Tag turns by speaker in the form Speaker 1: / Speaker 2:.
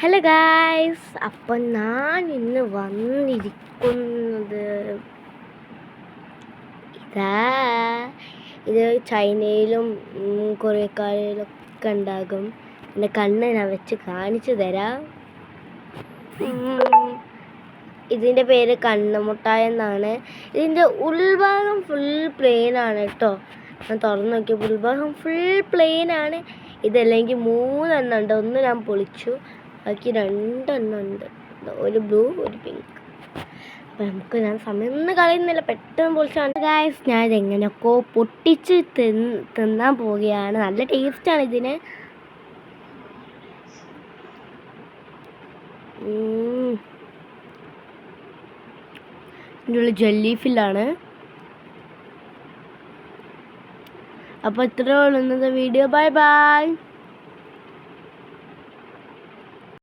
Speaker 1: Hello guys, അപ്പം ഞാൻ ഇന്ന് വന്നിരിക്കുന്നത് ഇത് ചൈനയിലും കൊറിയക്കാരിലൊക്കെ ഉണ്ടാകും. എൻ്റെ കണ്ണ് ഞാൻ വെച്ച് കാണിച്ചു തരാം. ഇതിൻ്റെ പേര് കണ്ണുമുട്ടായി എന്നാണ്. ഇതിൻ്റെ ഉൾഭാഗം ഫുൾ പ്ലെയിൻ ആണ് കേട്ടോ. ഞാൻ തുറന്നു നോക്കിയപ്പോൾ ഉൾഭാഗം ഫുൾ പ്ലെയിൻ ആണ്. ഇതല്ലെങ്കിൽ 3 എണ്ണം ഉണ്ട്. ഒന്ന് ഞാൻ പൊളിച്ചു, ബാക്കി 2 എണ്ണം ഉണ്ട്. ഒരു ബ്ലൂ, ഒരു പിങ്ക്. അപ്പം നമുക്ക് ഞാൻ സമയമൊന്നും കളയുന്നില്ല, പെട്ടെന്ന് പൊളിച്ചാണ് ഗായ്സ്. ഞാൻ ഇതെങ്ങനെയൊക്കെ പൊട്ടിച്ച് തിന്നാൻ പോവുകയാണ്. നല്ല ടേസ്റ്റാണ് ഇതിന്. ഇതിനുള്ള ജെല്ലി ഫില്ലാണ്. അപ്പോൾ ഇത്രയേ ഉള്ളൂ ഇന്നത്തെ വീഡിയോ. Bye bye.